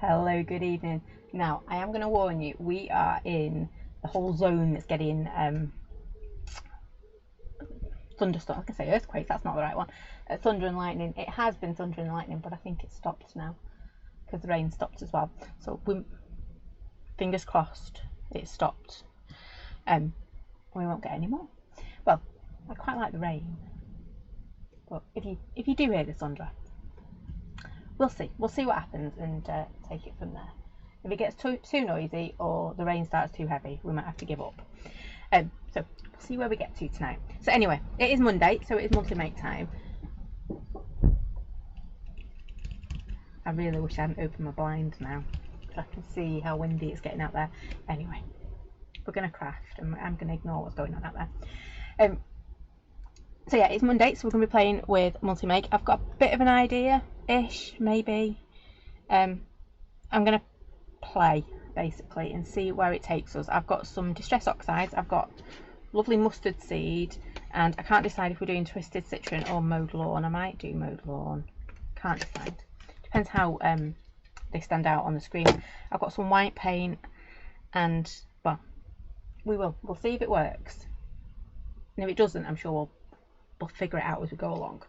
Hello, good evening. Now, I am going to warn you, we are in the whole zone that's getting thunderstorm. I was going to say earthquakes, that's not the right one. Thunder and lightning. It has been thunder and lightning, but I think it stopped now because the rain stopped as well. So, fingers crossed, it stopped. We won't get any more. Well, I quite like the rain, but if you do hear the thunder, we'll see what happens and take it from there. If it gets too noisy or the rain starts too heavy, we might have to give up. So we'll see where we get to tonight. So anyway, it is Monday, so it is monthly make time. I really wish I hadn't opened my blinds now, so I can see how windy it's getting out there. Anyway, we're going to craft and I'm going to ignore what's going on out there. So yeah, it's Monday, so we're going to be playing with multi-make. I've got a bit of an idea-ish, maybe. I'm going to play, basically, and see where it takes us. I've got some distress oxides, I've got lovely mustard seed, and I can't decide if we're doing twisted citron or mowed lawn. I might do mowed lawn. Can't decide. Depends how they stand out on the screen. I've got some white paint, and, well, we'll see if it works. And if it doesn't, I'm sure we'll figure it out as we go along.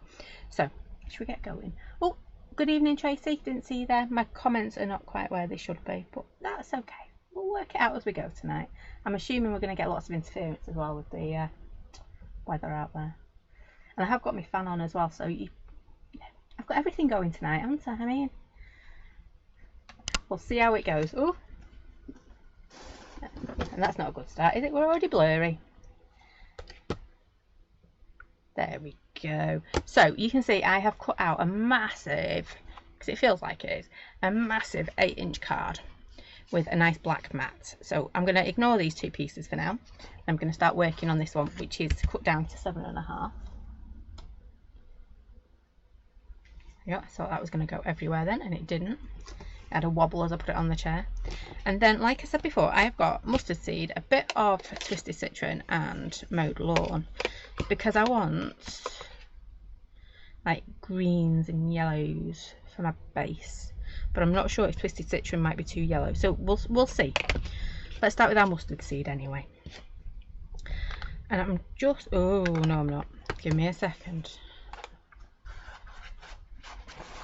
So should we get going? Oh, good evening, Tracy. Didn't see you there. My comments are not quite where they should be, but that's okay. We'll work it out as we go tonight. I'm assuming we're going to get lots of interference as well with the weather out there. And I have got my fan on as well, so I've got everything going tonight, haven't I? I mean, we'll see how it goes. Oh, and that's not a good start, is it? We're already blurry. There we go. So you can see I have cut out a massive, because it feels like it is, a massive 8-inch card with a nice black mat. So I'm going to ignore these two pieces for now. I'm going to start working on this one, which is cut down to 7.5. Yeah, I thought that was going to go everywhere then, and it didn't. I had a wobble as I put it on the chair. And then, like I said before, I've got mustard seed, a bit of twisted citron and mowed lawn, because I want like greens and yellows for my base, but I'm not sure if twisted citron might be too yellow, so we'll see. Let's start with our mustard seed anyway. And I'm just, oh no, I'm not. Give me a second.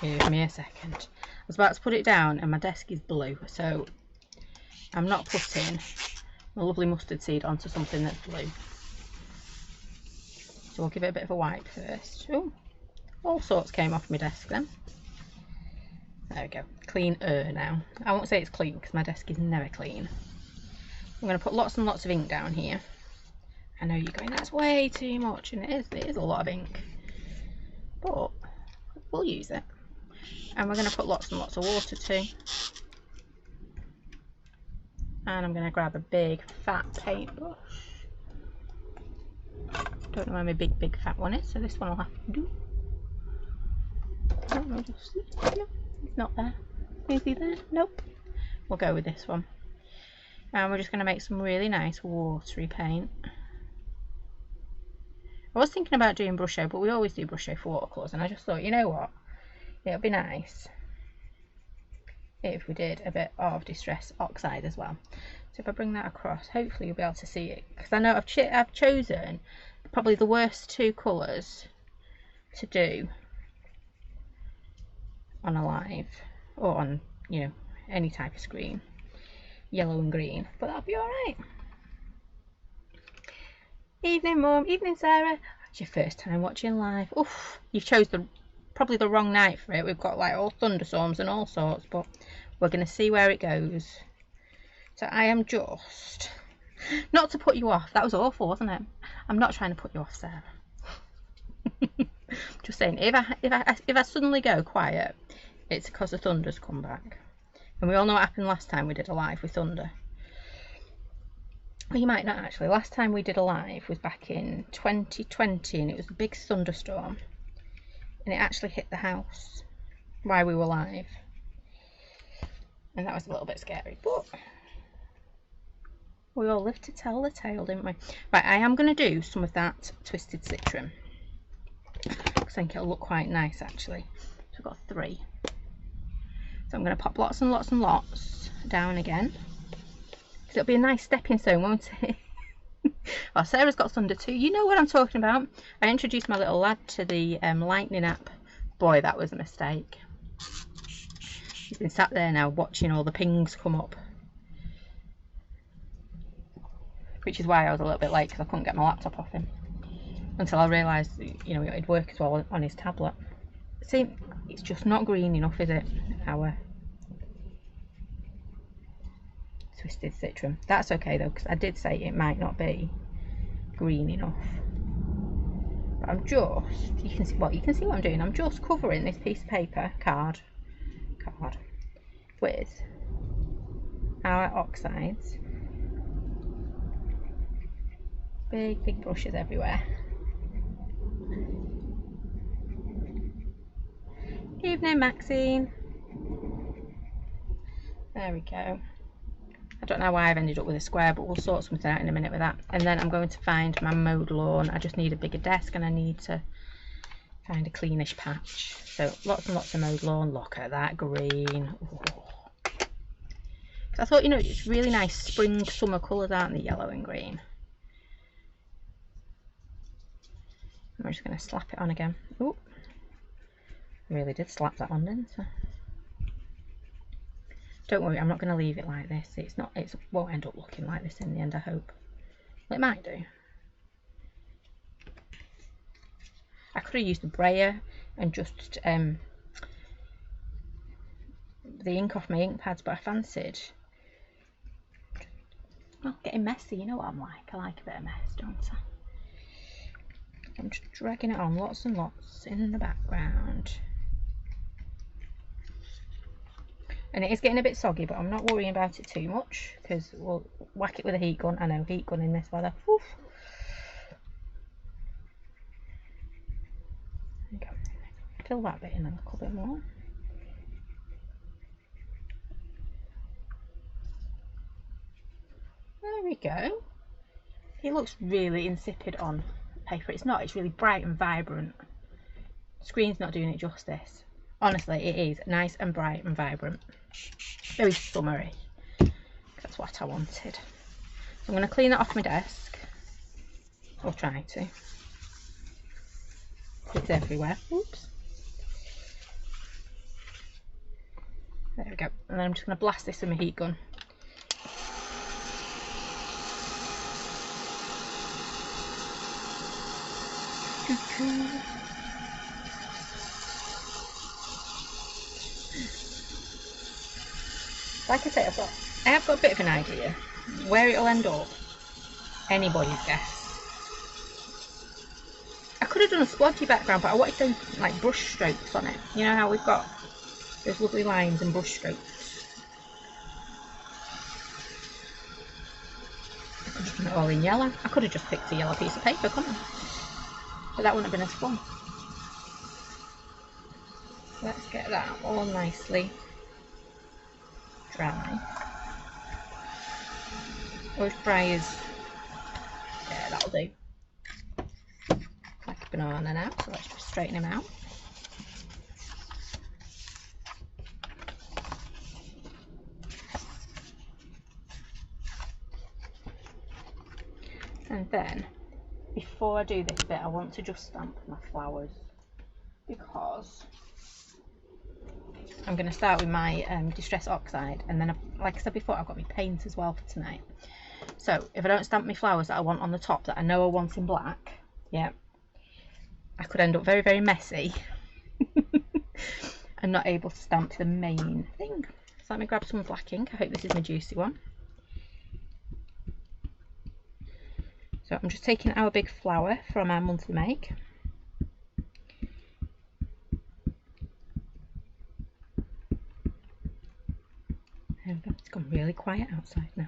Give me a second. I was about to put it down and my desk is blue, so I'm not putting the lovely mustard seed onto something that's blue. So we'll give it a bit of a wipe first. Oh, all sorts came off my desk then. There we go. Cleaner now. I won't say it's clean because my desk is never clean. I'm going to put lots and lots of ink down here. I know you're going, that's way too much, and it is a lot of ink. But we'll use it. And we're going to put lots and lots of water too. And I'm going to grab a big fat paintbrush. Don't know where my big fat one is, so this one will have to do. Oh, no, it's not there. Is he there? Nope. We'll go with this one. And we're just going to make some really nice watery paint. I was thinking about doing brusho, but we always do brusho for watercolours, and I just thought, you know what? It would be nice if we did a bit of distress oxide as well. So if I bring that across, hopefully you'll be able to see it, because I know I've chosen probably the worst two colours to do on a live or on, you know, any type of screen, yellow and green, but that'll be alright. Evening Mum, evening Sarah. It's your first time watching live. Oof, you've chose probably the wrong night for it. We've got like all thunderstorms and all sorts, but we're going to see where it goes. So I am just, not to put you off, that was awful, wasn't it? I'm not trying to put you off, Sarah. Just saying, if I suddenly go quiet, it's because the thunder's come back. And we all know what happened last time we did a live with thunder. Well, you might not actually. Last time we did a live was back in 2020, and it was a big thunderstorm. And it actually hit the house while we were live, and that was a little bit scary, but we all lived to tell the tale, didn't we? Right, I am going to do some of that twisted citron. I think it'll look quite nice actually. So I've got 3. So I'm going to pop lots and lots and lots down again. So it'll be a nice stepping stone, won't it? Oh, Sarah's got thunder too. You know what I'm talking about. I introduced my little lad to the lightning app. Boy, that was a mistake. He's been sat there now watching all the pings come up. Which is why I was a little bit late, because I couldn't get my laptop off him. Until I realised, you know, it'd work as well on his tablet. See, it's just not green enough, is it? Our twisted citron. That's okay though, because I did say it might not be green enough. But I'm just, you can see what I'm doing. I'm just covering this piece of paper, card with our oxides. Big brushes everywhere. Evening, Maxine. There we go. I don't know why I've ended up with a square, but we'll sort something out in a minute with that. And then I'm going to find my mowed lawn. I just need a bigger desk and I need to find a cleanish patch. So lots and lots of mowed lawn. Look at that green. Because I thought, you know, it's really nice spring summer colours, aren't they? Yellow and green. I'm just going to slap it on again. Ooh. I really did slap that on, didn't I? Don't worry, I'm not going to leave it like this. It won't end up looking like this in the end, I hope. Well, it might do. I could have used the brayer and just the ink off my ink pads, but I fancied, well, getting messy. You know what I'm like. I like a bit of mess, don't I? I'm just dragging it on lots and lots in the background. And it is getting a bit soggy, but I'm not worrying about it too much because we'll whack it with a heat gun. I know, heat gun in this weather. Oof. There you go. Fill that bit in a little bit more. There we go. It looks really insipid on paper. It's not. It's really bright and vibrant. The screen's not doing it justice. Honestly, it is nice and bright and vibrant. Very summery. That's what I wanted. So I'm going to clean that off my desk. I'll try to. It's everywhere. Oops. There we go. And then I'm just going to blast this with my heat gun. Like I say, I have got a bit of an idea. Where it'll end up, anybody's guess. I could have done a splodgy background, but I wanted to like brush strokes on it. You know how we've got those lovely lines and brush strokes. I could have done it all in yellow. I could have just picked a yellow piece of paper, couldn't I? But that wouldn't have been as fun. Let's get that all nicely dry. Or as dry as, yeah, that'll do. Like a banana now, so let's just straighten him out. And then, before I do this bit, I want to just stamp my flowers because I'm going to start with my Distress Oxide, and then, like I said before, I've got my paint as well for tonight. So if I don't stamp my flowers that I want on the top, that I know I want in black, yeah, I could end up very, very messy and not able to stamp the main thing. So let me grab some black ink. I hope this is my juicy one. So I'm just taking our big flower from our monthly make. There we go. It's gone really quiet outside now.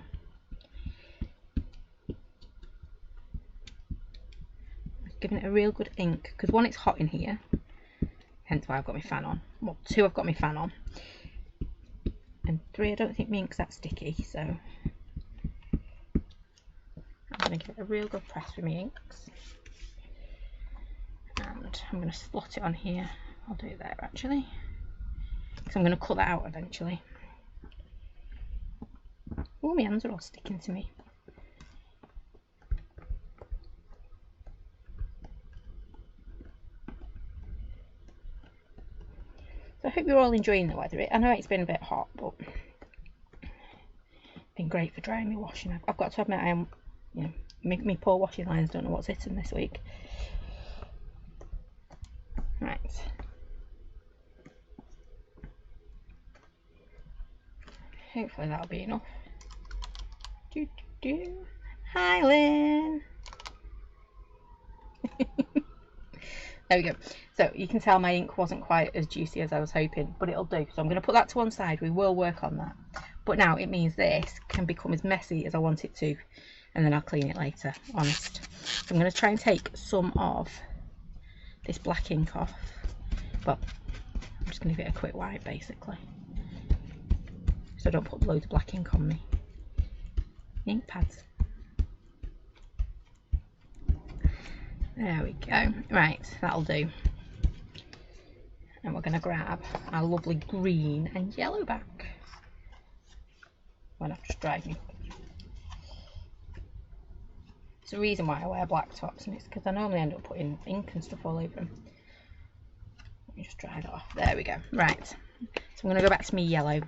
Just giving it a real good ink, because one, it's hot in here, hence why I've got my fan on. Well, two, I've got my fan on. And three, I don't think my ink's that sticky, so I'm going to give it a real good press with my inks. And I'm going to slot it on here. I'll do it there actually. because I'm going to cut that out eventually. Oh, my hands are all sticking to me. So I hope you're all enjoying the weather. I know it's been a bit hot, but it's been great for drying my washing. I've got to admit, I am, you know, my poor washing lines don't know what's hitting this week. Right. Hopefully that'll be enough. Hi, Lynn. There we go. So you can tell my ink wasn't quite as juicy as I was hoping, but it'll do. So I'm going to put that to one side. We will work on that. But now it means this can become as messy as I want it to, and then I'll clean it later, honest. So I'm going to try and take some of this black ink off. Well, I'm just going to give it a quick wipe basically, so I don't put loads of black ink on me. Ink pads. There we go. Right, that'll do. And we're going to grab our lovely green and yellow back. Well, I've just dried me. It's the reason why I wear black tops, and it's because I normally end up putting ink and stuff all over them. Let me just dry that off. There we go. Right, so I'm going to go back to my yellow.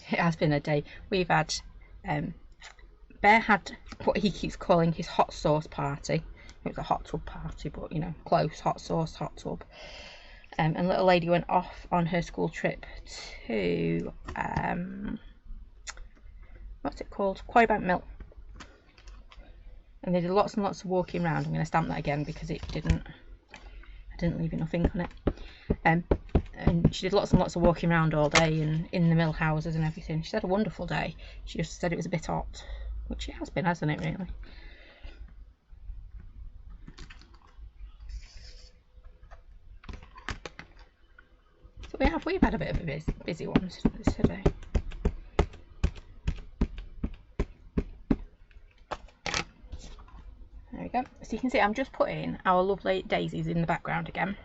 It has been a day. We've had Bear had what he keeps calling his hot sauce party. It was a hot tub party, but you know, close. Hot sauce, hot tub. And little lady went off on her school trip to what's it called? Quarrybank Mill. And they did lots and lots of walking around. I'm going to stamp that again because it didn't. I didn't leave enough ink on it. And she did lots and lots of walking around all day and in the mill houses and everything. She had a wonderful day. She just said it was a bit hot, which it has been, hasn't it, really? So we've had a bit of a busy one today. There we go. So you can see I'm just putting our lovely daisies in the background again.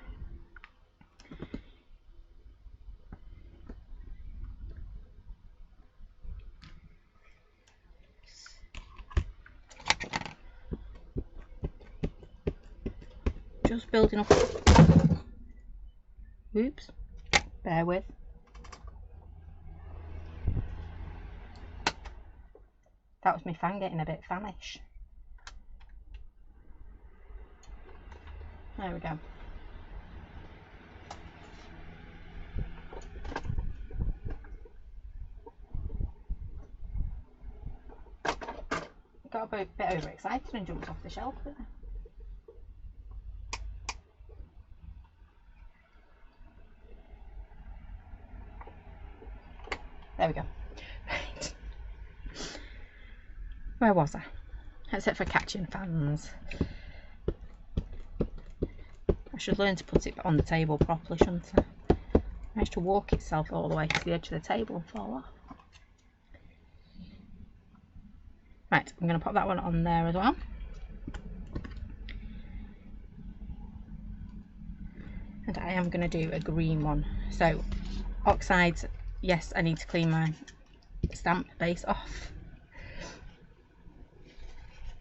Just building up. Oops, bear with. That was my fan getting a bit fanish. There we go. Got a bit overexcited and jumped off the shelf there. There we go. Right. Where was I? Except for catching fans. I should learn to put it on the table properly, shouldn't I? It managed to walk itself all the way to the edge of the table and fall off. Right, I'm going to pop that one on there as well. And I am going to do a green one. So, oxides, yes, I need to clean my stamp base off.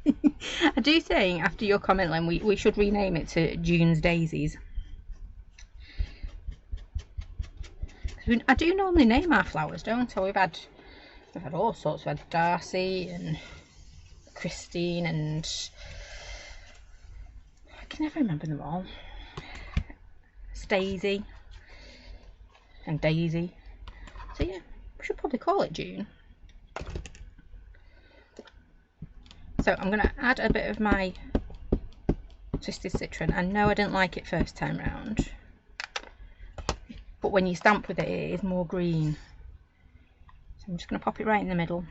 I do think, after your comment, Len, we should rename it to June's Daisies. I do normally name our flowers, don't I? We've had all sorts. We've had Darcy and Christine and I can never remember them all. Stacey and Daisy. So yeah, we should probably call it June. So I'm going to add a bit of my Twisted Citron. I know I didn't like it first time round, but when you stamp with it, it is more green. So I'm just going to pop it right in the middle.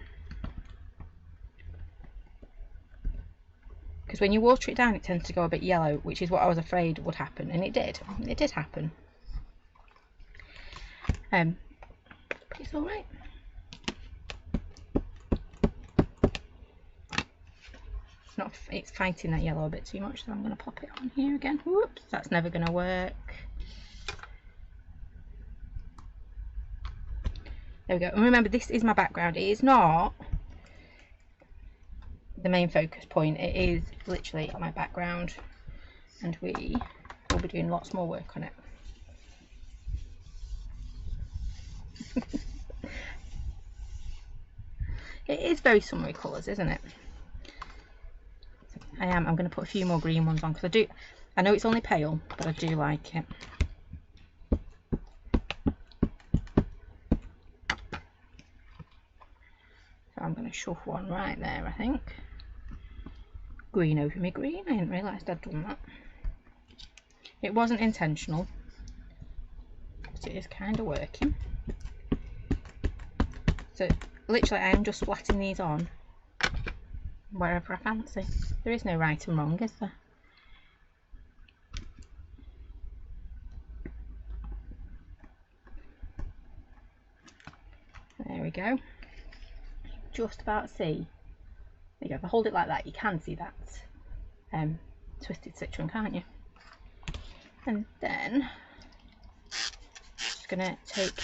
Because when you water it down, it tends to go a bit yellow, which is what I was afraid would happen, and it did. It did happen. But it's all right. it's fighting that yellow a bit too much, so I'm going to pop it on here again. Whoops, that's never going to work. There we go. And remember, this is my background. It is not the main focus point. It is literally my background, and we will be doing lots more work on it. It is very summery colours, isn't it? I'm going to put a few more green ones on, because I know it's only pale, but I do like it. So I'm going to shove one right there, I think. Green over me green. I didn't realise I'd done that. It wasn't intentional, but it is kind of working. So literally I am just splatting these on wherever I fancy. There is no right and wrong, is there? There we go. Just about see. There you go. If I hold it like that, you can see that twisted citron, can't you? And then just gonna take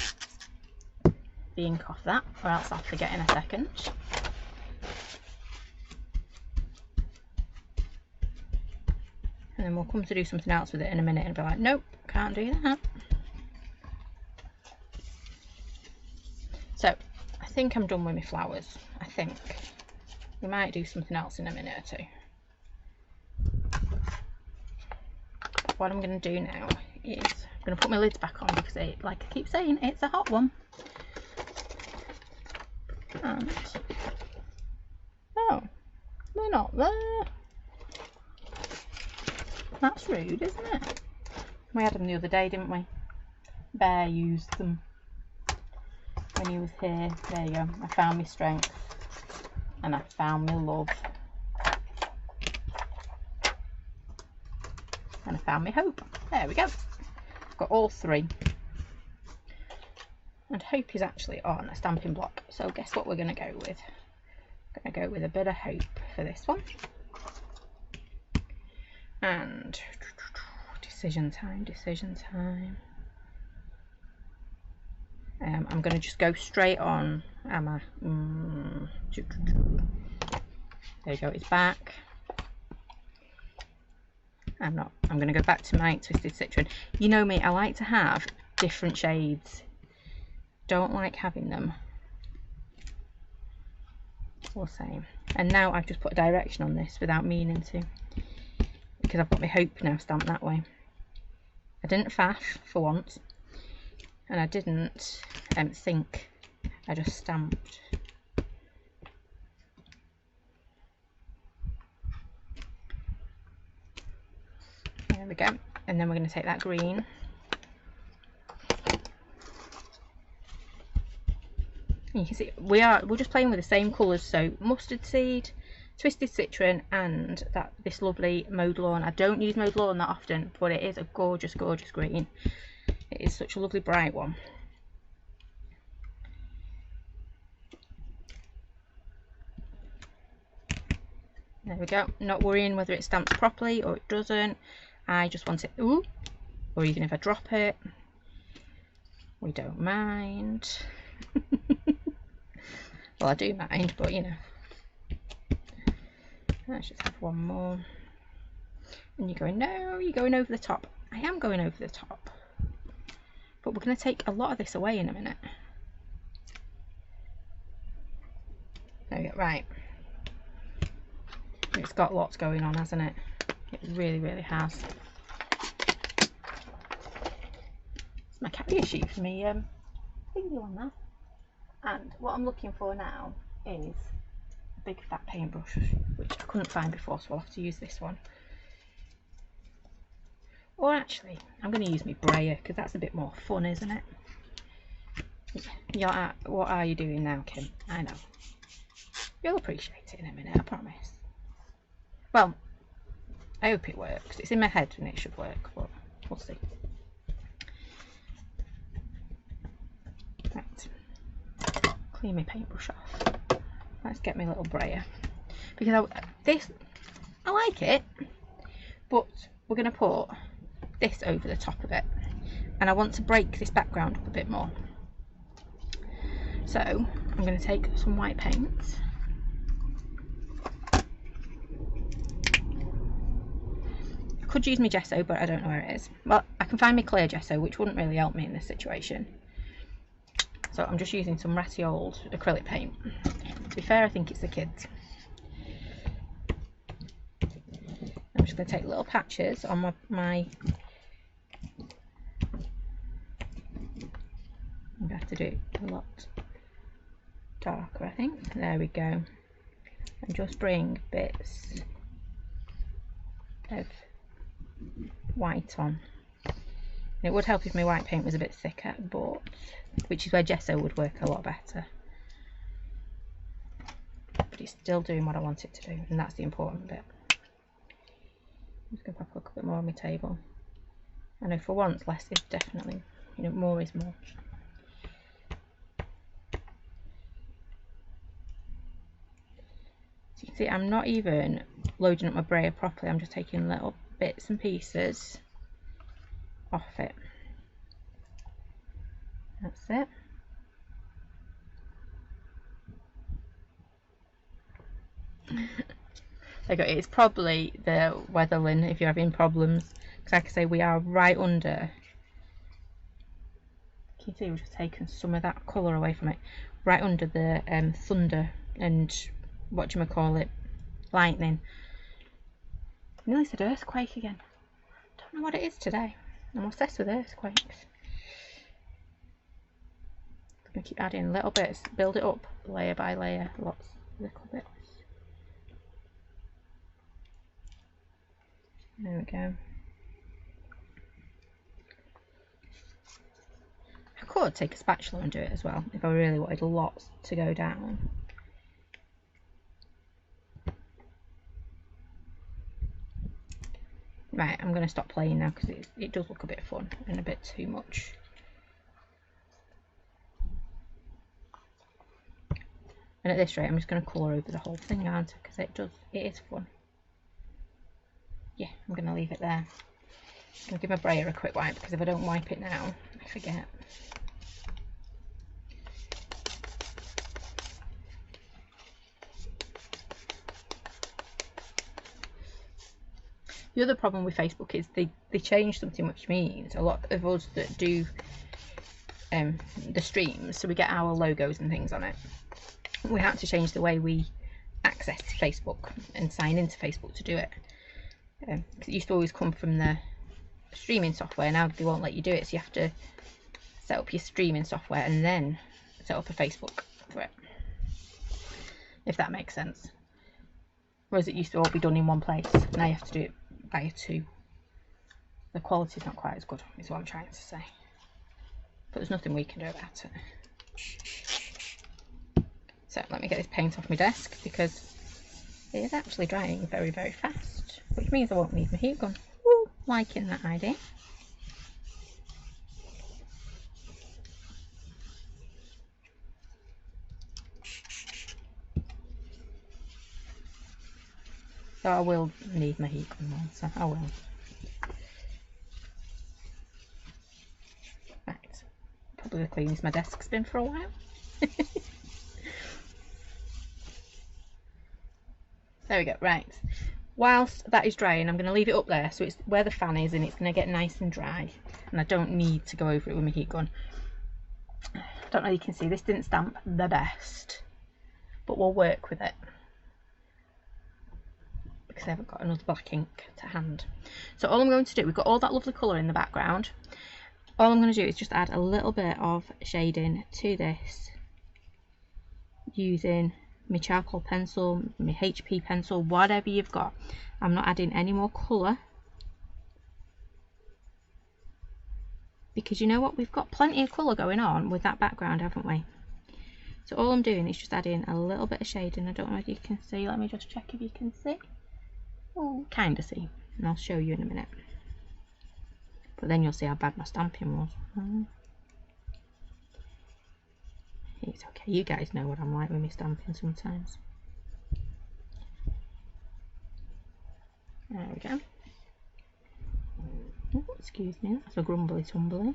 the ink off that, or else I'll forget in a second. And then we'll come to do something else with it in a minute and be like, nope, can't do that. So I think I'm done with my flowers. I think we might do something else in a minute or two. What I'm going to do now is I'm going to put my lids back on, because like I keep saying, it's a hot one. And oh, they're not there. That's rude, isn't it? We had them the other day, didn't we? Bear used them when he was here. There you go. I found my strength and I found my love and I found my hope. There we go. I've got all three. And hope is actually on a stamping block. So guess what we're going to go with? Going to go with a bit of hope for this one. And decision time, decision time. I'm going to just go straight on. Am I? There you go, it's back. I'm not. I'm going to go back to my twisted citron. You know me, I like to have different shades. Don't like having them all same. And now I've just put a direction on this without meaning to, because I've got my hope now stamped that way. I didn't faff for once, and I didn't think, I just stamped. There we go. And then we're going to take that green and you can see we're just playing with the same colours, so mustard seed, twisted citron, and this lovely mowed lawn. I don't use mowed lawn that often, but it is a gorgeous, gorgeous green. It is such a lovely bright one. There we go. Not worrying whether it stamps properly or it doesn't. I just want it, ooh, or even if I drop it, we don't mind. Well, I do mind, but you know. Let's just have one more. And you're going, no, you're going over the top. I am going over the top. But we're going to take a lot of this away in a minute. There we go, right. It's got lots going on, hasn't it? It really, really has. It's my carrier sheet for me thingy on that. And what I'm looking for now is a big fat paintbrush, which I couldn't find before, so I'll have to use this one. Or actually, I'm going to use my brayer, because that's a bit more fun, isn't it? You're like, what are you doing now, Kim? I know. You'll appreciate it in a minute, I promise. Well, I hope it works. It's in my head and it should work, but we'll see. Right. Clean my paintbrush off. Let's get my little brayer. Because I like it, but we're going to put this over the top of it, and I want to break this background up a bit more. So I'm going to take some white paint. I could use my gesso, but I don't know where it is. Well, I can find my clear gesso, which wouldn't really help me in this situation. So I'm just using some ratty old acrylic paint. To be fair, I think it's the kids. I'm just going to take little patches on my I'm going to have to do it a lot darker, I think. There we go. And just bring bits of white on. It would help if my white paint was a bit thicker, but which is where gesso would work a lot better. But it's still doing what I want it to do, and that's the important bit. I'm just going to pop a little bit more on my table. I know for once less is definitely, you know, more is more. So you can see I'm not even loading up my brayer properly, I'm just taking little bits and pieces off it. That's it. There you go. It's probably the weatherling if you're having problems, because like I say, we are right under. Can you see we've just taken some of that colour away from it, right under the thunder and what do you call it, lightning. I nearly said earthquake again. Don't know what it is today. I'm obsessed with earthquakes. I'm going to keep adding little bits, build it up layer by layer, lots, little bits. There we go. I could take a spatula and do it as well if I really wanted lots to go down. Right, I'm going to stop playing now because it does look a bit fun and a bit too much. And at this rate, I'm just going to colour over the whole thing, aren't I? Because it is fun. Yeah, I'm going to leave it there. I'm going to give my brayer a quick wipe because if I don't wipe it now, I forget. The other problem with Facebook is they changed something, which means a lot of us that do the streams, so we get our logos and things on it, we had to change the way we access Facebook and sign into Facebook to do it. Because it used to always come from the streaming software. Now they won't let you do it, so you have to set up your streaming software and then set up a Facebook for it, if that makes sense. Whereas it used to all be done in one place, now you have to do it via two. The quality's not quite as good, is what I'm trying to say, but there's nothing we can do about it. So let me get this paint off my desk because it is actually drying very, very fast, which means I won't need my heat gun. Woo, liking that idea. So I will need my heat gun more, so I will. Right, probably the cleanest my desk's been for a while. There we go. Right, whilst that is drying, I'm going to leave it up there so it's where the fan is and it's going to get nice and dry, and I don't need to go over it with my heat gun. I don't know if you can see, this didn't stamp the best, but we'll work with it because I haven't got another black ink to hand. So all I'm going to do, we've got all that lovely colour in the background, all I'm going to do is just add a little bit of shading to this using my charcoal pencil, my HP pencil, whatever you've got. I'm not adding any more colour because you know what, we've got plenty of colour going on with that background, haven't we? So all I'm doing is just adding a little bit of shading. I don't know if you can see, let me just check if you can see. Oh, kind of see, and I'll show you in a minute, but then you'll see how bad my stamping was. It's okay, you guys know what I'm like with me stamping sometimes. There we go. Oh, excuse me, that's a grumbly tumbly.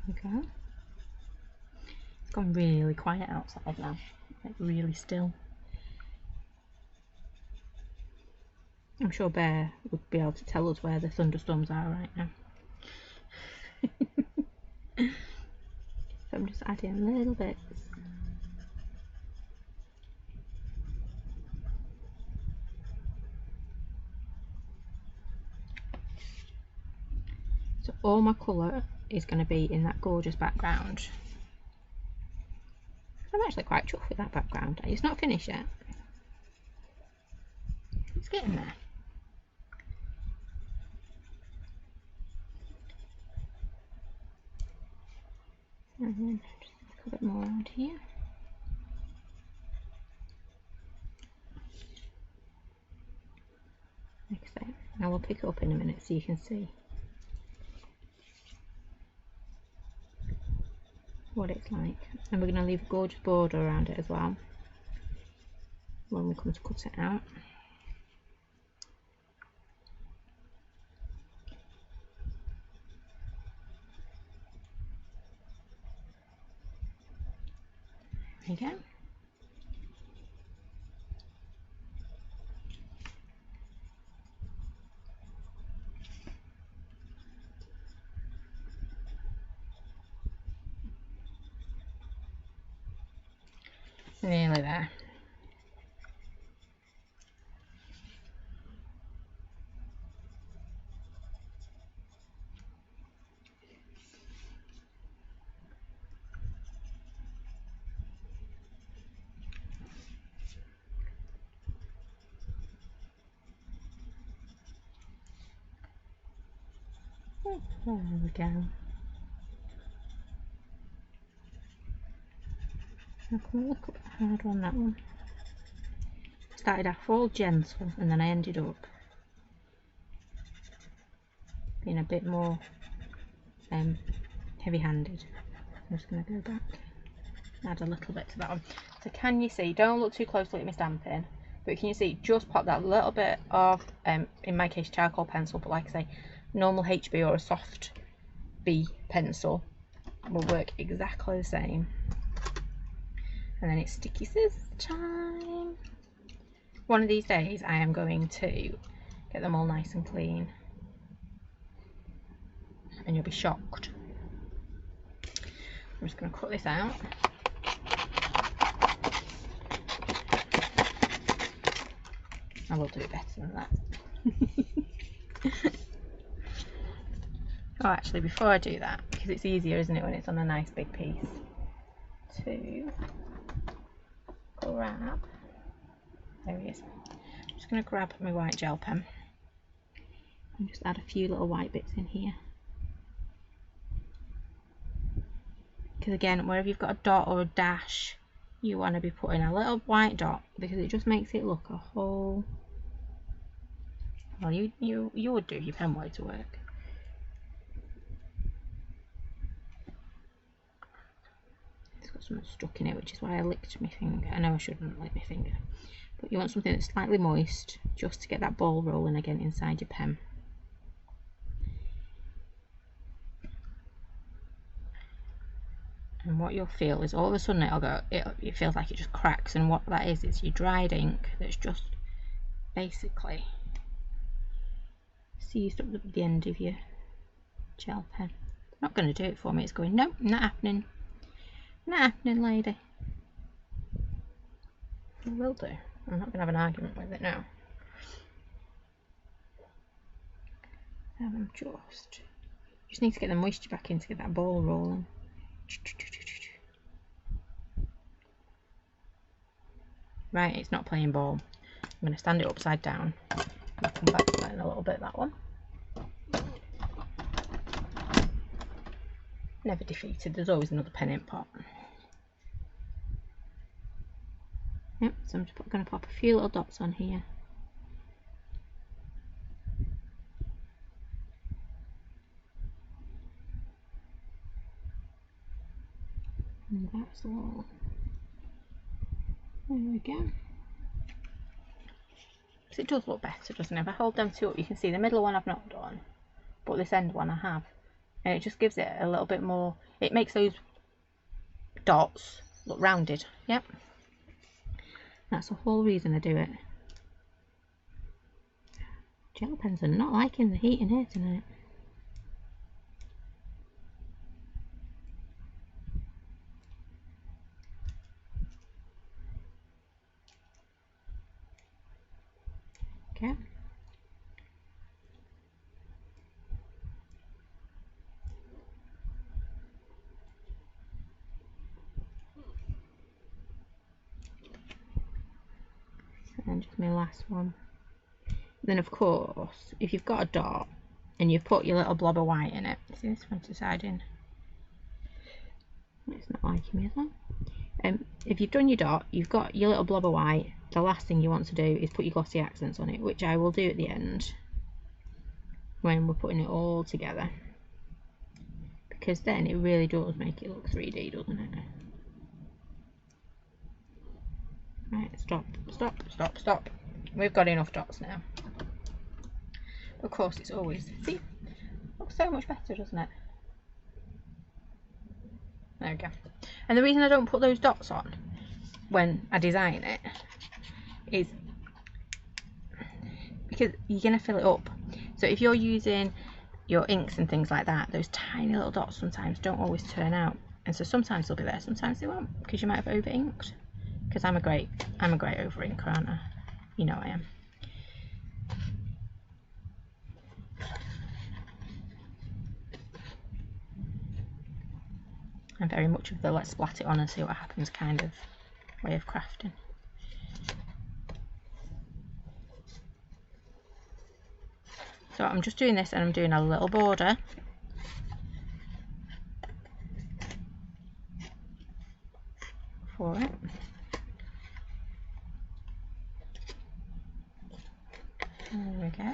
There we go. It's gone really quiet outside now, like really still. I'm sure Bear would be able to tell us where the thunderstorms are right now. So I'm just adding little bits. So all my colour is going to be in that gorgeous background. I'm actually quite chuffed with that background. It's not finished yet. It's getting there. And then just a little bit more around here. Like I say, I will pick it up in a minute so you can see what it's like. And we're going to leave a gorgeous border around it as well when we come to cut it out. There you go. Nearly there. There we go. I'm going to look a bit hard on that one. Started off all gentle and then I ended up being a bit more heavy-handed. I'm just going to go back, add a little bit to that one. So can you see, don't look too closely at my stamping, but can you see, just pop that little bit of, in my case, charcoal pencil, but like I say, normal HB or a soft B pencil will work exactly the same. And then it's sticky scissors time. One of these days I am going to get them all nice and clean and you'll be shocked. I'm just going to cut this out. I will do it better than that. Oh, actually, before I do that, because it's easier, isn't it, when it's on a nice big piece, to grab, there he is. I'm just going to grab my white gel pen and just add a few little white bits in here. Because again, wherever you've got a dot or a dash, you want to be putting a little white dot because it just makes it look a whole, well, you would do if your pen were to work. It's got something stuck in it, which is why I licked my finger. I know I shouldn't lick my finger, but you want something that's slightly moist just to get that ball rolling again inside your pen. And what you'll feel is all of a sudden it feels like it just cracks, and what that is your dried ink that's just basically seized up the end of your gel pen. It's not going to do it for me. It's going, nope, not happening. Not happening, lady. It will do. I'm not going to have an argument with it now. And I'm just need to get the moisture back in to get that ball rolling. Right, it's not playing ball. I'm going to stand it upside down. I'll come back to that in a little bit, that one. Never defeated, there's always another pen in pot. Yep, so I'm just going to pop a few little dots on here. And that's all. There we go. So it does look better, doesn't it? If I hold them two up, you can see the middle one I've not done, but this end one I have. And it just gives it a little bit more, it makes those dots look rounded. Yep. That's the whole reason I do it. Gel pens are not liking the heat in here tonight. Okay. And just my last one. Then of course, if you've got a dot and you've put your little blob of white in it, see this one's deciding it's not liking me as well. If you've done your dot, you've got your little blob of white, the last thing you want to do is put your glossy accents on it, which I will do at the end when we're putting it all together, because then it really does make it look 3D, doesn't it? Right, stop, stop, stop, stop. We've got enough dots now. Of course, it's always, see, looks so much better, doesn't it? There we go. And the reason I don't put those dots on when I design it is because you're going to fill it up. So if you're using your inks and things like that, those tiny little dots sometimes don't always turn out. And so sometimes they'll be there, sometimes they won't, because you might have over inked. Because I'm a great over inker, aren't I? You know I am. I'm very much of the let's splat it on and see what happens kind of way of crafting. So I'm just doing this and I'm doing a little border. For it. There we go.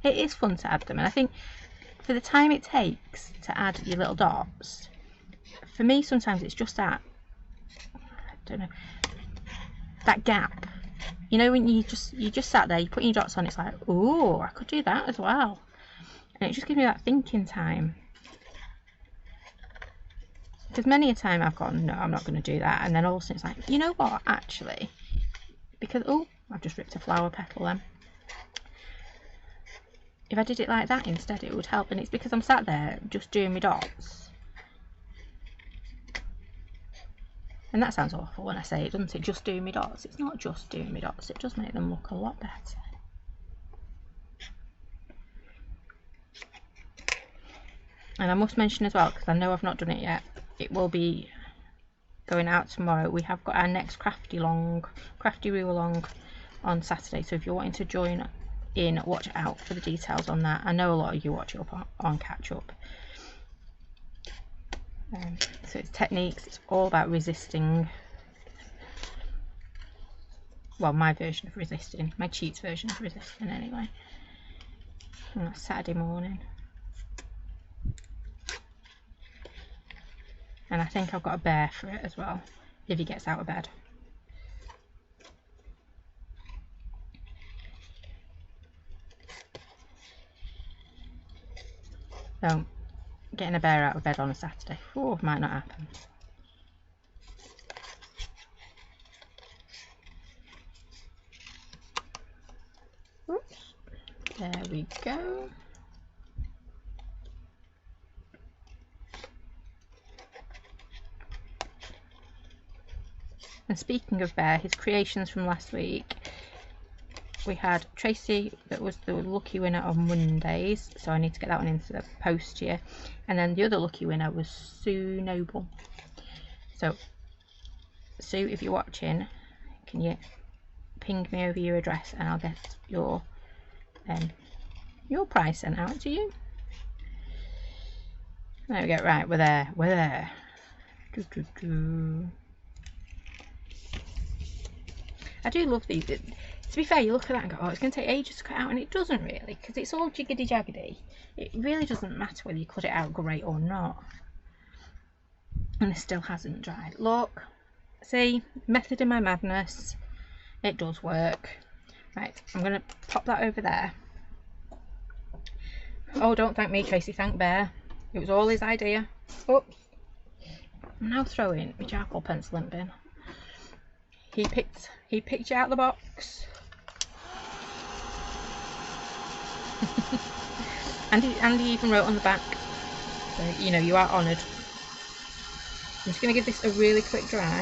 It is fun to add them, and I think for the time it takes to add your little dots, for me sometimes it's just that, I don't know, that gap. You know, when you just sat there, you put your dots on, it's like, oh, I could do that as well, and it just gives me that thinking time. Because many a time I've gone, no, I'm not going to do that, and then all of a sudden it's like, you know what, actually, because, oh, I've just ripped a flower petal then. If I did it like that instead, it would help, and it's because I'm sat there just doing my dots. And that sounds awful when I say it, doesn't it? Just doing my dots. It's not just doing my dots, it does make them look a lot better. And I must mention as well, because I know I've not done it yet, it will be going out tomorrow. We have got our next Crafty Roo along on Saturday, so if you're wanting to join in, watch out for the details on that. I know a lot of you watch it up on catch up. So it's techniques, it's all about resisting, well, my version of resisting, my cheats version of resisting anyway. And that's Saturday morning. And I think I've got a bear for it as well, if he gets out of bed. So, getting a bear out of bed on a Saturday, oh, might not happen. Oops, there we go. And speaking of bear, his creations from last week, we had Tracy, that was the lucky winner on Mondays, so I need to get that one into the post here. And then the other lucky winner was Sue Noble. So Sue, if you're watching, can you ping me over your address and I'll get your prize sent out to you. There we go. Right, we're there. We're there. I do love these. To be fair, you look at that and go, oh, it's going to take ages to cut out, and it doesn't really, because it's all jiggedy jaggedy. It really doesn't matter whether you cut it out great or not. And this still hasn't dried. Look, see, method in my madness. It does work. Right, I'm going to pop that over there. Oh, don't thank me, Tracy, thank Bear. It was all his idea. Oops. I'm now throwing my charcoal pencil in the bin. He picked it out of the box. and he even wrote on the back, so, you know, you are honoured. I'm just going to give this a really quick dry.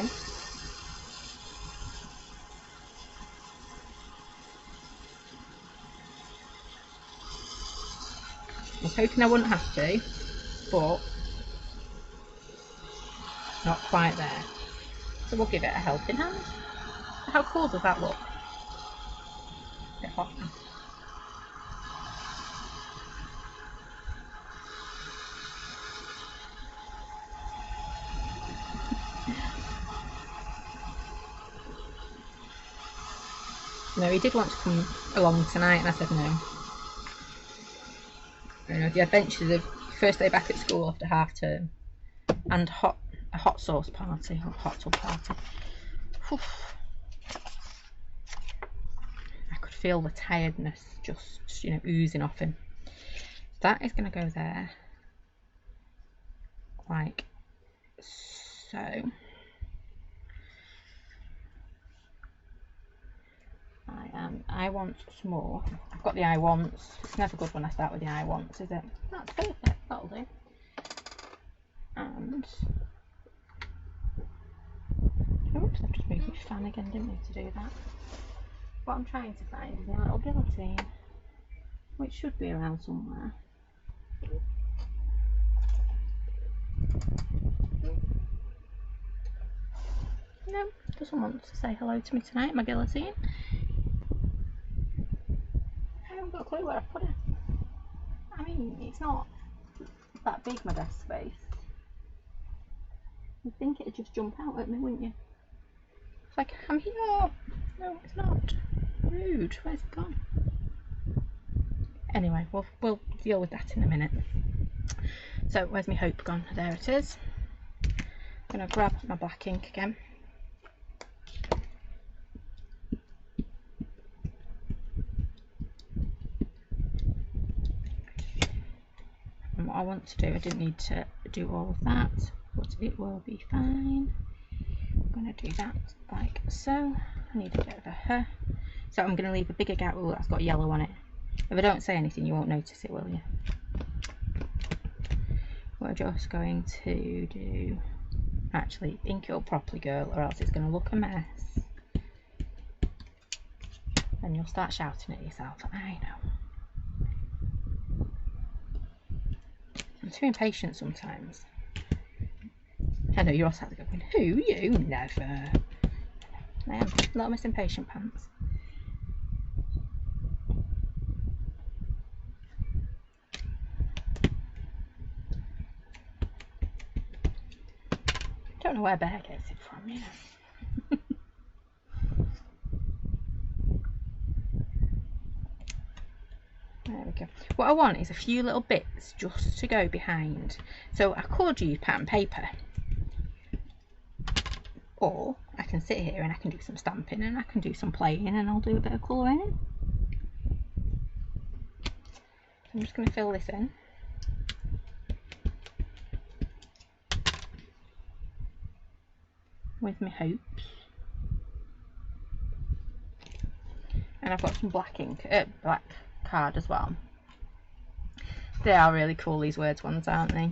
I was hoping I wouldn't have to, but not quite there. So we'll give it a helping hand. How cool does that look? A bit hot. No, he did want to come along tonight, and I said no. You know, the adventures of first day back at school after half term, and a hot sauce party, or hot tub party. Whew. I could feel the tiredness just, you know, oozing off him. That is going to go there, like so. I want some more. I've got the I wants. It's never good when I start with the I wants, is it? That's perfect. That'll do. And oops, I've just moved my fan again. Didn't need to do that. What I'm trying to find is my little guillotine, which should be around somewhere. No, doesn't want to say hello to me tonight, my guillotine. I haven't got a clue where I put it. I mean, it's not that big, my desk space. You'd think it'd just jump out at me, wouldn't you? It's like, I'm here. No, it's not. Rude. Where's it gone? Anyway, we'll deal with that in a minute. So, where's my hope gone? There it is. I'm going to grab my black ink again. And what I want to do, I didn't need to do all of that, but it will be fine. I'm going to do that like so. I need a bit of a her. So I'm going to leave a bigger gap. Oh, that's got yellow on it. If I don't say anything, you won't notice it, will you? We're just going to do, actually, ink it up properly, girl, or else it's going to look a mess. And you'll start shouting at yourself. I know. I'm too impatient sometimes. I know you're all sat there going, who? You? Never. I am. Little Miss Impatient Pants. Don't know where Bear gets it from, you know. There we go. What I want is a few little bits just to go behind. So I could use pattern paper, or I can sit here and I can do some stamping and I can do some playing and I'll do a bit of colouring. I'm just going to fill this in. With my hopes. And I've got some black ink, black card as well. They are really cool, these words ones, aren't they?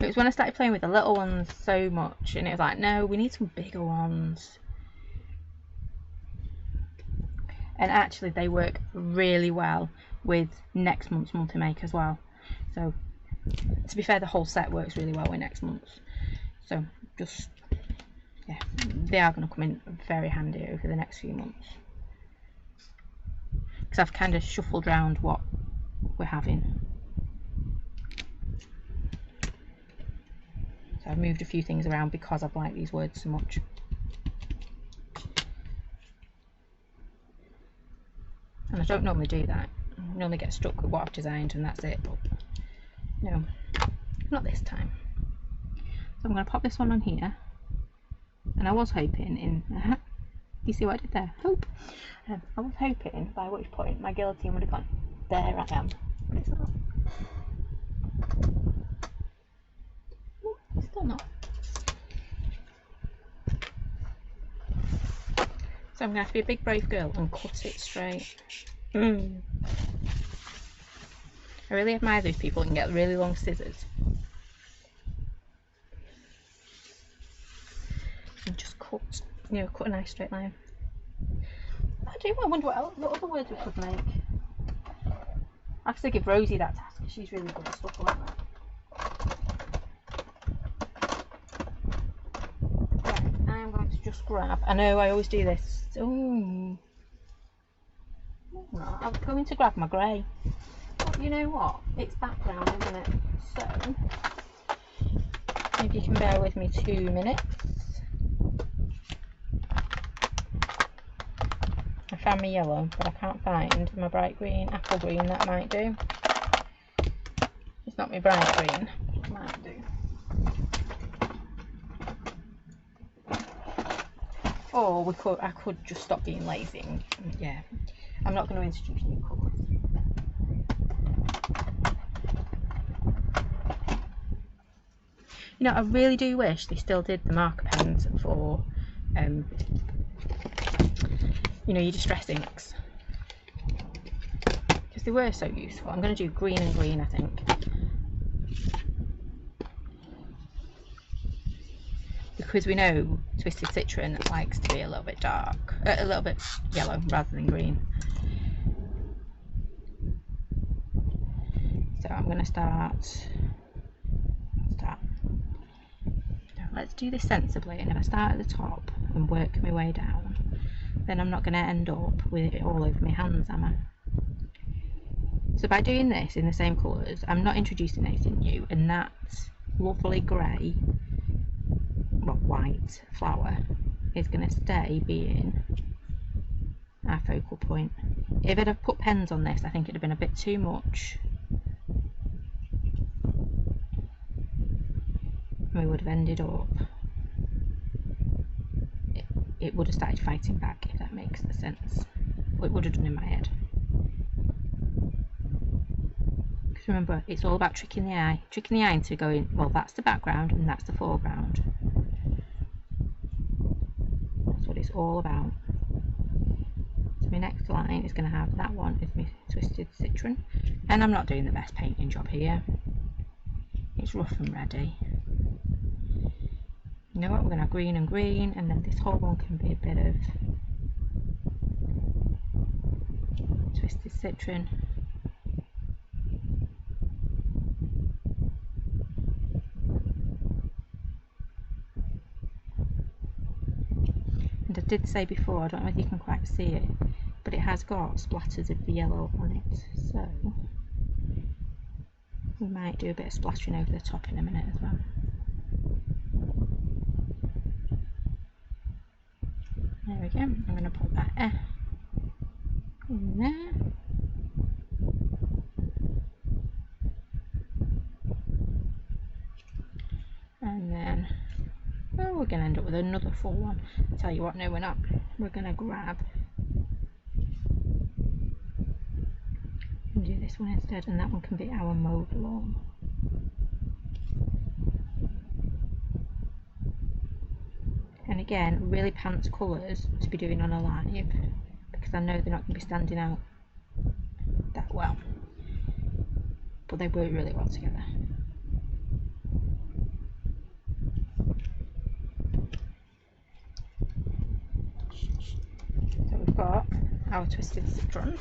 It was when I started playing with the little ones so much, and it was like, no, we need some bigger ones. And actually they work really well with next month's multi-make as well. So to be fair, the whole set works really well with next month's. So just, yeah, they are going to come in very handy over the next few months. Because I've kind of shuffled around what we're having. So I've moved a few things around because I've liked these words so much. And I don't normally do that. I normally get stuck with what I've designed and that's it. But no, not this time. So I'm going to pop this one on here. And I was hoping in... you see what I did there? Hope. I was hoping by which point my guillotine would have gone. There I am. But it's not. Ooh, it's still not. So I'm going to have to be a big brave girl and cut it straight. I really admire those people who can get really long scissors and just cut, you know, cut a nice straight line. I wonder what other words we could make. I have to give Rosie that task because she's really good at stuff like that. Right, I am going to just grab. I know I always do this. Oh. No, I'm going to grab my grey. But you know what? It's background, isn't it? So, maybe you can bear with me 2 minutes. I found my yellow, but I can't find my bright green, apple green. That might do. It's not my bright green. It might do. Or I could just stop being lazy. Yeah. I'm not going to introduce new colours. You know, I really do wish they still did the marker pens for, you know, your distress inks. Because they were so useful. I'm going to do green and green, I think. Because we know Twisted Citron likes to be a little bit dark, a little bit yellow rather than green. So I'm going to start. Let's do this sensibly, and if I start at the top and work my way down, then I'm not going to end up with it all over my hands, am I? So by doing this in the same colours, I'm not introducing anything new, and that lovely grey, well, white flower is going to stay being our focal point. If I'd have put pens on this, I think it'd have been a bit too much. We would have ended up, it would have started fighting back, if that makes sense. Or it would have done in my head. Because remember, it's all about tricking the eye into going, well, that's the background and that's the foreground. That's what it's all about. So my next line is going to have that one is my Twisted Citron, and I'm not doing the best painting job here. It's rough and ready. You know what, we're going to have green and green, and then this whole one can be a bit of Twisted Citron. And I did say before, I don't know if you can quite see it, but it has got splatters of the yellow on it, so we might do a bit of splattering over the top in a minute as well. There we go. I'm going to put that in there. And then, oh, we're going to end up with another full one. I'll tell you what, no, we're not. We're going to grab and do this one instead, and that one can be our mauve lawn. And again, really pants colours to be doing on a live, because I know they're not going to be standing out that well, but they work really well together. So we've got our Twisted Citron.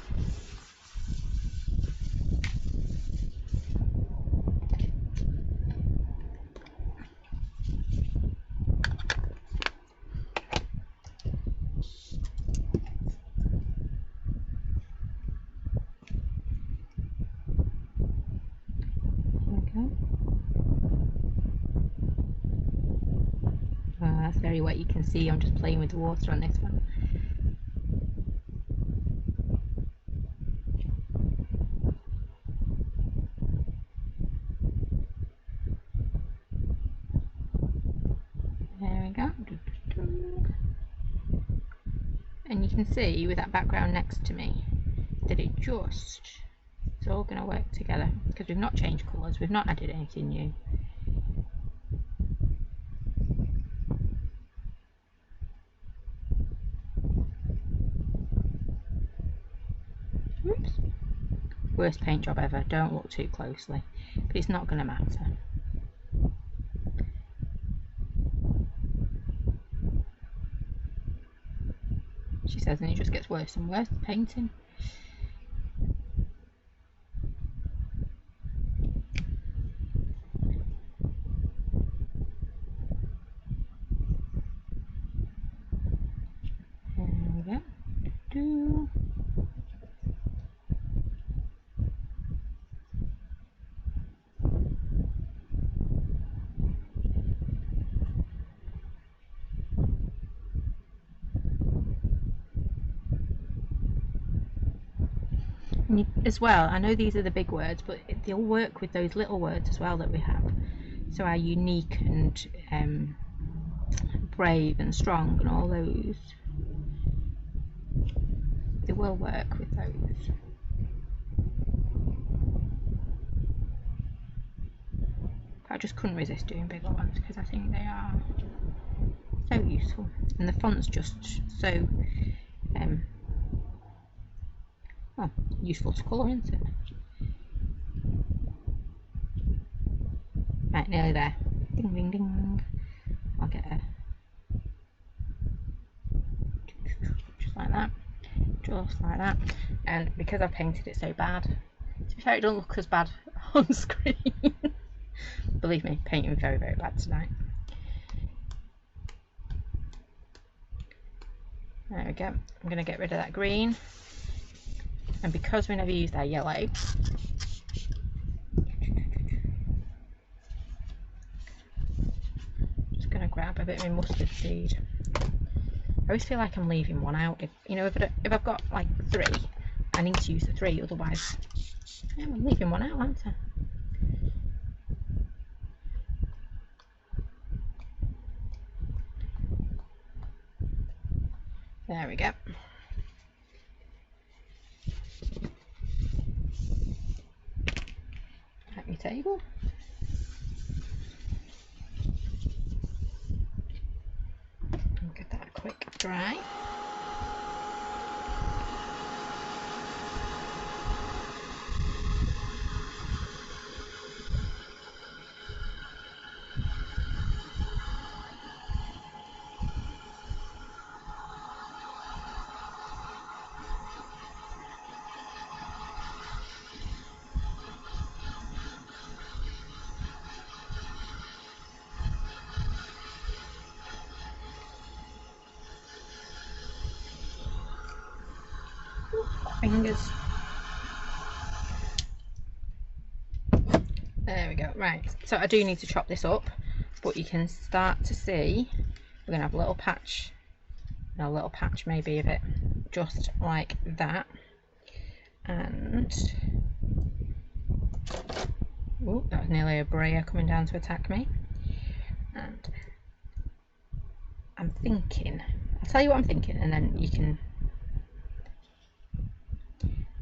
that's very wet. You can see I'm just playing with the water on this one. There we go. And you can see with that background next to me that it's all going to work together because we've not changed colours, we've not added anything new. Oops. Worst paint job ever, don't look too closely, but it's not going to matter. She says, and it just gets worse and worse, the painting. There we go. As well, I know these are the big words, but they'll work with those little words as well that we have. So our unique and brave and strong and all those, they will work with those. But I just couldn't resist doing bigger ones because I think they are so useful, and the font's just so well, useful to colour, isn't it? Right, nearly there. Ding ding ding. I'll get a just like that, just like that. And because I've painted it so bad, to be fair, it don't look as bad on screen. Believe me, painting very, very bad tonight. There we go. I'm going to get rid of that green. And because we never used our yellow, just going to grab a bit of my mustard seed. I always feel like I'm leaving one out. If I've got like 3, I need to use the 3, otherwise I'm leaving one out, aren't I? There we go. At my table. And get that a quick dry. Fingers. There we go. Right, so I do need to chop this up, but you can start to see we're going to have a little patch, and a little patch maybe of it, just like that. And oh, that was nearly a brayer coming down to attack me. And I'm thinking, I'll tell you what I'm thinking, and then you can.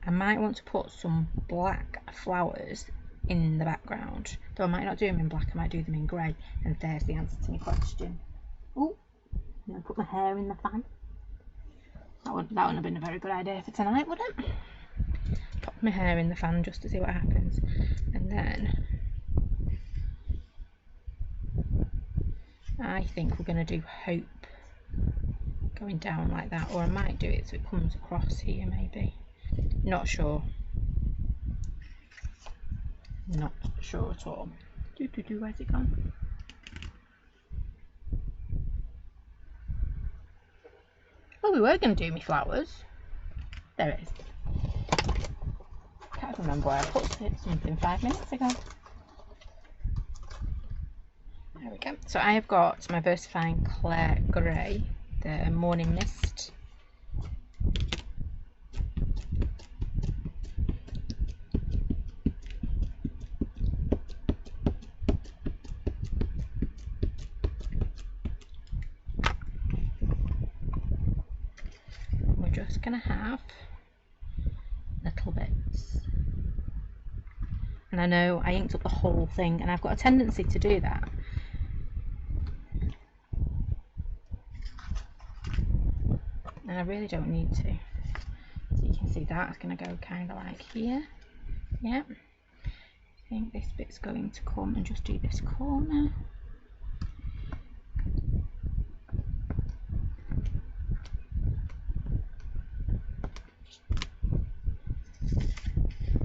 I might want to put some black flowers in the background, though I might not do them in black, I might do them in grey. And there's the answer to my question. Oh, I'm going to put my hair in the fan. That wouldn't have been a very good idea for tonight, would it? Pop my hair in the fan just to see what happens. And then I think we're going to do hope going down like that, or I might do it so it comes across here maybe. Not sure. Not sure at all. Where's it gone? Well, we were going to do me flowers. There it is. Can't remember where I put it. Something 5 minutes ago. There we go. So I have got my VersaFine Claire Grey, the Morning Mist. We're just going to have little bits. And I know I inked up the whole thing, and I've got a tendency to do that. And I really don't need to. So you can see that's going to go kind of like here. Yep. I think this bit's going to come and just do this corner.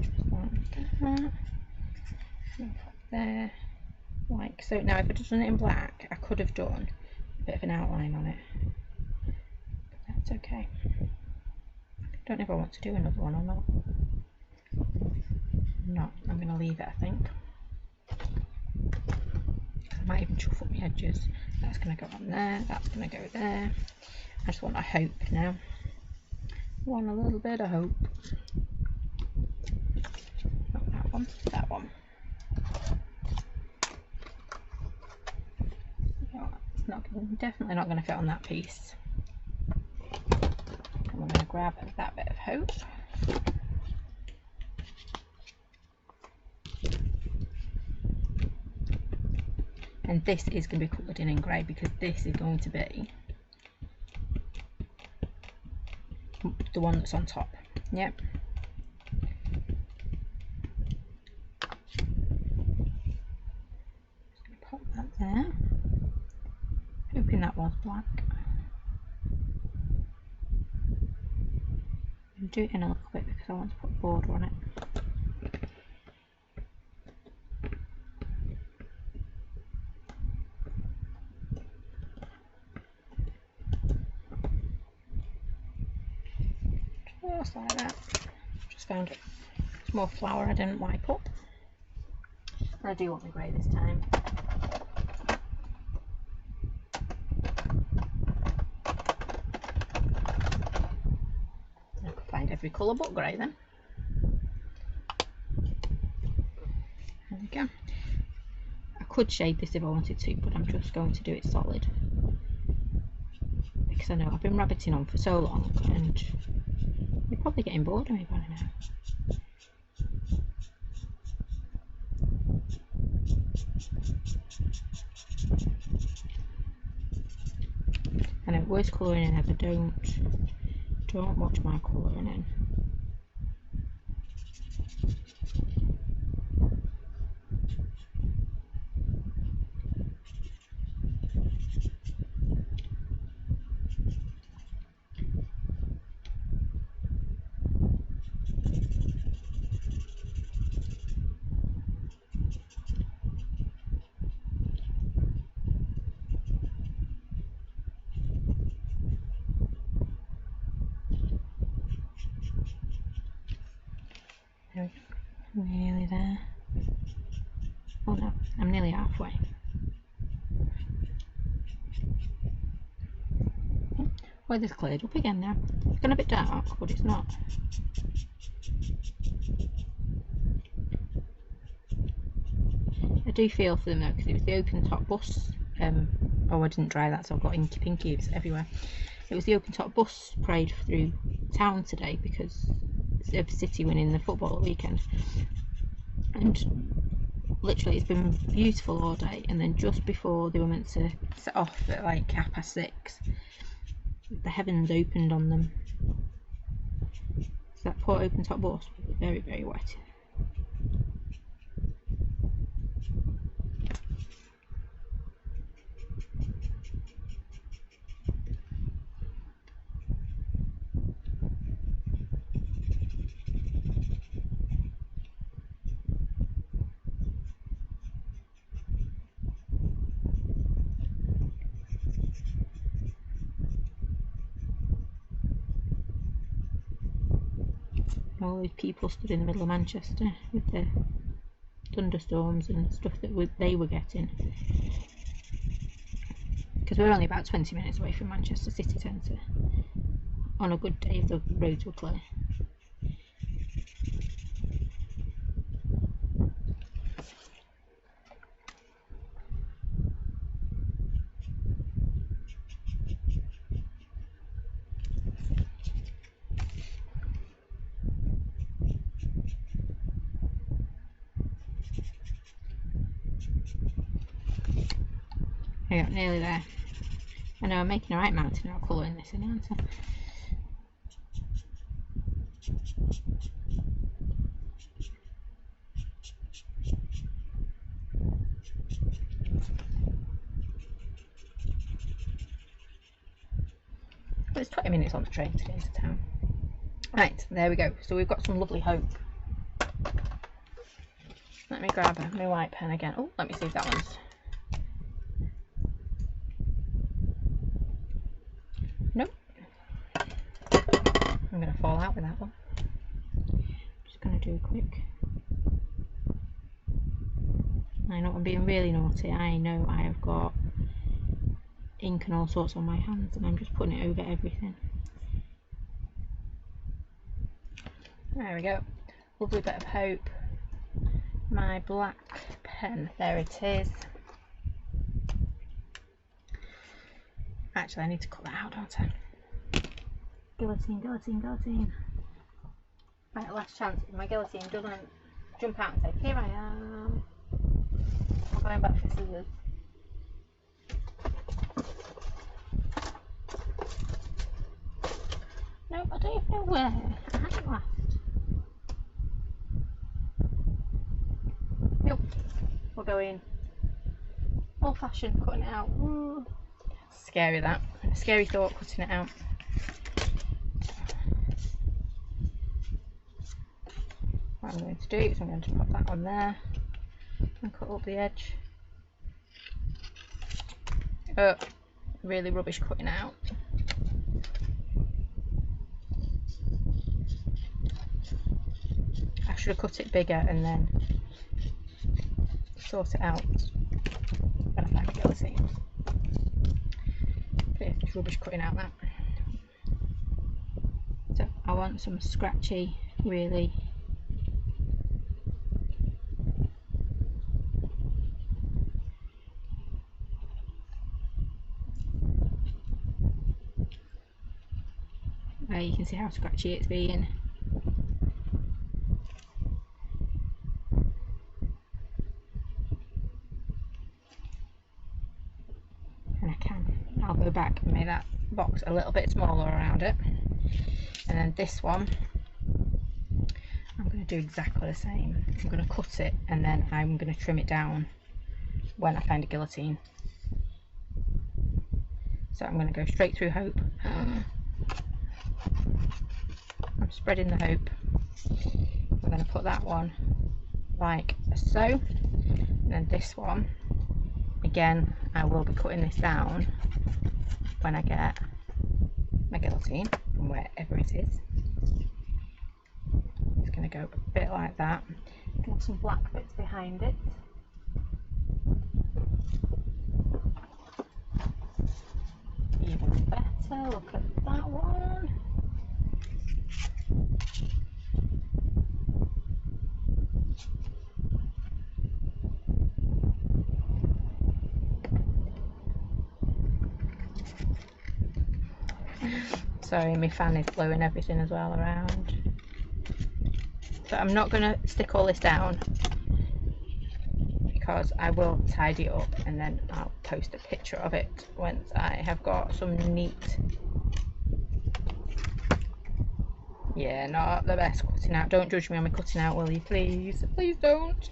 Just like that. There. Like so. Now if I'd done it in black, I could have done a bit of an outline on it. But that's okay. Don't know if I want to do another one or not. No, I'm going to leave it, I think. I might even chuff up my edges. That's going to go on there, that's going to go there. I just want a hope now. I want a little bit of hope. Not that one, that one. No, it's not, definitely not going to fit on that piece. And we're going to grab that bit of hope. And this is going to be coloured in grey because this is going to be the one that's on top. Yep. Just going to pop that there. Hoping that was black. I'll do it in a little bit because I want to put a border on it. Just like that. Just found a small flower I didn't wipe up. I do want the grey this time. I could find every colour but grey then. There we go. I could shade this if I wanted to, but I'm just going to do it solid. Because I know I've been rabbiting on for so long and you're probably getting bored of me by now. And at worst colouring in ever, don't watch my colouring in. Nearly there. Oh no, I'm nearly halfway. Oh, this cleared up again now. It's gone a bit dark, but it's not. I do feel for them though, because it was the open top bus. Oh, I didn't dry that, so I've got inky pinkies everywhere. It was the open top bus parade through town today because City winning the football at the weekend, and literally it's been beautiful all day, and then just before they were meant to set off at like 6:30, the heavens opened on them, so that poor open top bus was very, very wet. All these people stood in the middle of Manchester with the thunderstorms and stuff that they were getting. because we're only about 20 minutes away from Manchester city centre. On a good day, if the roads were clear. Yeah, nearly there. I know I'm making a right mountain out of colour in this, aren't I? But it's 20 minutes on the train to get into town. Right, there we go. So we've got some lovely hope. Let me grab my white pen again. Oh, let me see if that one's... Nope. I'm going to fall out with that one. Just going to do a quick... I know I'm being really naughty. I know I have got ink and all sorts on my hands and I'm just putting it over everything. There we go. Lovely bit of hope. My black pen, there it is. Actually, I need to cut that out, don't I? Guillotine, guillotine, guillotine. Right, last chance. If my guillotine doesn't jump out and say, here I am. I'm going back for scissors. No, I don't even know where. I had it last. Nope. We're going old fashioned, cutting it out. Ooh. Scary that. Scary thought, cutting it out. What I'm going to do is I'm going to pop that on there and cut up the edge. Oh, really rubbish cutting out. I should have cut it bigger and then sort it out when I find the guillotine. Okay, it's rubbish cutting out that. So I want some scratchy, really you can see how scratchy it's being. And I'll go back and make that box a little bit smaller around it. And then this one, I'm going to do exactly the same. I'm going to cut it and then I'm going to trim it down when I find a guillotine. So I'm going to go straight through hope. I'm spreading the hope. I'm going to put that one like so, and then this one again I will be cutting this down when I get my guillotine from wherever it is. It's going to go a bit like that. Got some black bits behind it. Even better, look at that one. Sorry, my fan is blowing everything as well around. So I'm not going to stick all this down because I will tidy it up and then I'll post a picture of it once I have got some neat... Yeah, not the best cutting out. Don't judge me on my cutting out, will you, please? Please don't.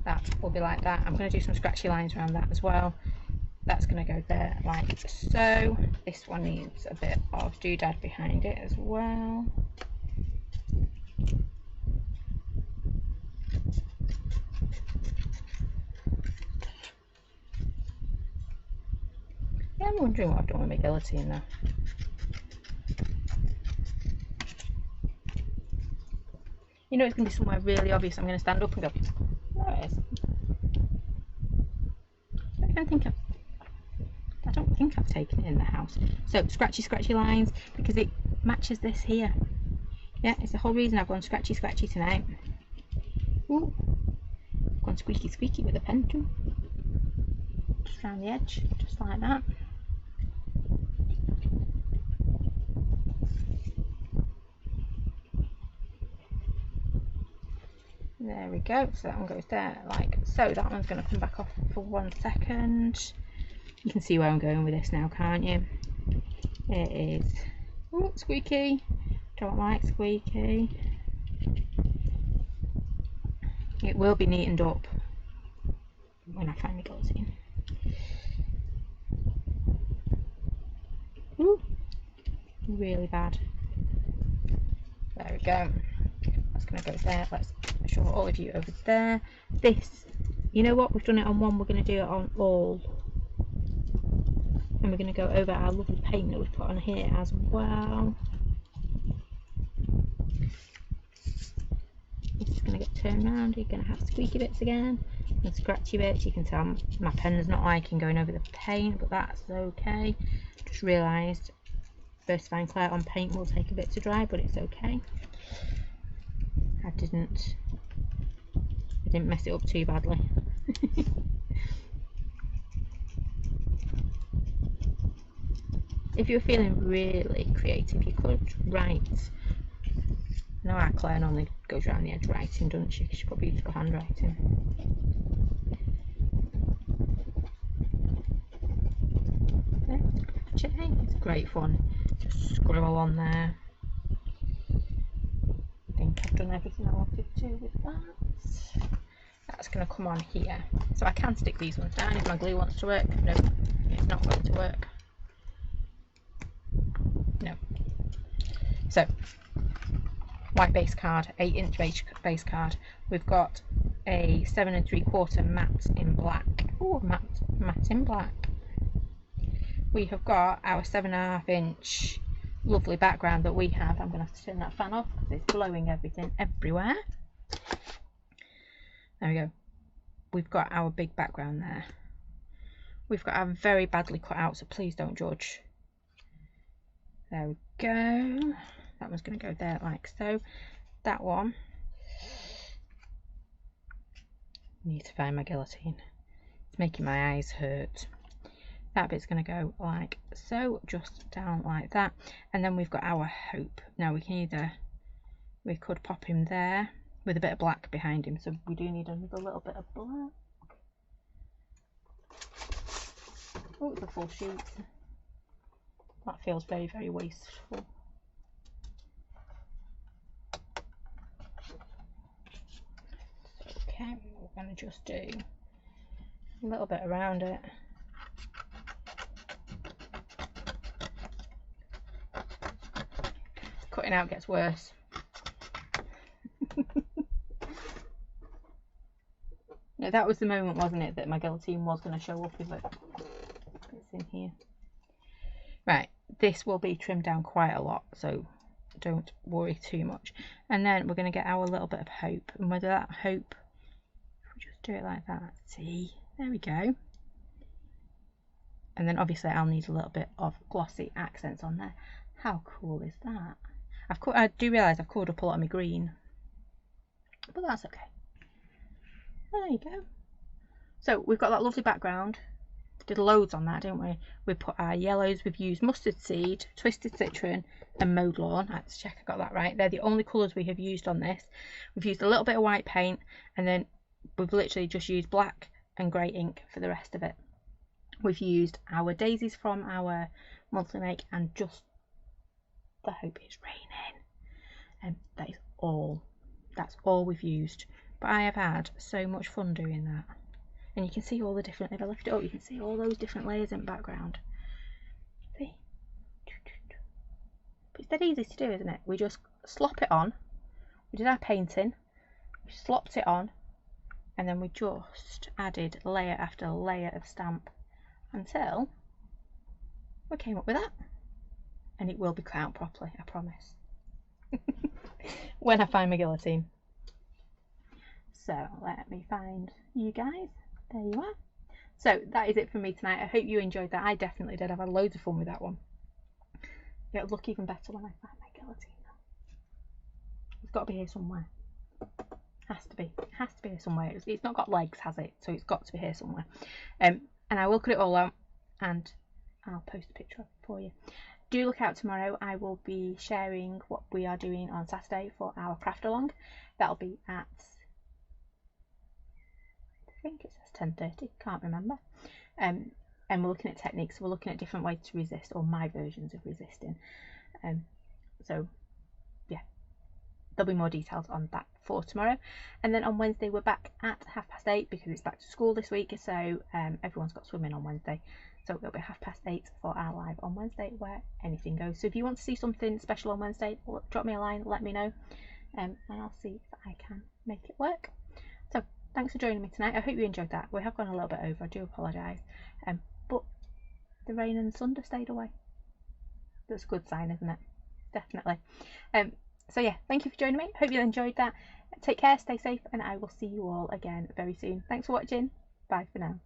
That will be like that. I'm going to do some scratchy lines around that as well. That's going to go there like so. This one needs a bit of doodad behind it as well. Yeah, I'm wondering what I've done with my guillotine there. You know it's going to be somewhere really obvious. I'm going to stand up and go, there it is. I don't think I've taken it in the house. So scratchy lines, because it matches this here. Yeah, it's the whole reason I've gone scratchy tonight. Ooh, I've gone squeaky with a pen too. Just around the edge, just like that. There we go, so that one goes there like so. That one's going to come back off for 1 second. You can see where I'm going with this now, can't you? It is, ooh, squeaky, don't like squeaky. It will be neatened up when I find my guillotine. Ooh, really bad. There we go. That's going to go there. Let's show all of you over there. This, you know what? We've done it on one. We're going to do it on all. And we're going to go over our lovely paint that we've put on here as well. This is going to get turned around. You're going to have squeaky bits again and scratchy bits. You can tell my pen is not liking going over the paint, but that's okay. Just realised versifying clear on paint will take a bit to dry, but it's okay. I didn't mess it up too badly. If you're feeling really creative, you could write. No, our Claire normally goes around the edge writing, doesn't she? She's got beautiful handwriting. It's great fun. Just scribble on there. I think I've done everything I wanted to with that. That's going to come on here. So I can stick these ones down if my glue wants to work. No, it's not going to work. No. So, white base card, 8-inch base card. We've got a 7 3/4 matte in black. Oh, matte in black. We have got our 7.5-inch lovely background that we have. I'm going to have to turn that fan off because it's blowing everything everywhere. There we go. We've got our big background there. We've got our very badly cut out, so please don't judge. There we go. That one's going to go there like so. That one. I need to find my guillotine. It's making my eyes hurt. That bit's going to go like so, just down like that. And then we've got our hope. Now we could pop him there with a bit of black behind him. So we do need another little bit of black. Oh, it's a full sheet. That feels very, very wasteful. Okay, we're going to just do a little bit around it. Cutting out gets worse. Yeah, that was the moment, wasn't it, that my guillotine was going to show up with it. It's in here. Right, this will be trimmed down quite a lot, so don't worry too much. And then we're going to get our little bit of hope, and with that hope, if we just do it like that, see, there we go. And then obviously I'll need a little bit of glossy accents on there. How cool is that? I do realise I've covered up a lot of my green, but that's okay. There you go. So we've got that lovely background. Did loads on that, didn't we? We put our yellows. We've used mustard seed, twisted citron, and mowed lawn. Let's check I got that right. They're the only colours we have used on this. We've used a little bit of white paint, and then we've literally just used black and grey ink for the rest of it. We've used our daisies from our monthly make, and just the hope is raining. And that is all. That's all we've used. But I have had so much fun doing that. And you can see all the different, if I lift it up, you can see all those different layers in the background. See? But it's dead easy to do, isn't it? We just slop it on. We did our painting. We slopped it on. And then we just added layer after layer of stamp until we came up with that. And it will be cut out properly, I promise. When I find my guillotine. So let me find you guys. There you are. So that is it for me tonight. I hope you enjoyed that. I definitely did. I've had loads of fun with that one. It'll look even better when I find my guillotine. It's got to be here somewhere. Has to be. It has to be here somewhere. It's not got legs, has it? So it's got to be here somewhere. And I will cut it all out and I'll post a picture of it for you. Do look out tomorrow. I will be sharing what we are doing on Saturday for our craft along. That'll be at, I think it says 10:30, can't remember. And we're looking at techniques. We're looking at different ways to resist, or my versions of resisting. So yeah, there'll be more details on that for tomorrow. And then on Wednesday we're back at 8:30 because it's back to school this week, so everyone's got swimming on Wednesday, so it'll be 8:30 for our live on Wednesday where anything goes. So if you want to see something special on Wednesday, drop me a line, let me know, and I'll see if I can make it work. So thanks for joining me tonight. I hope you enjoyed that. We have gone a little bit over, I do apologise, but the rain and thunder stayed away. That's a good sign, isn't it? Definitely. So yeah, thank you for joining me. Hope you enjoyed that. Take care, stay safe, and I will see you all again very soon. Thanks for watching. Bye for now.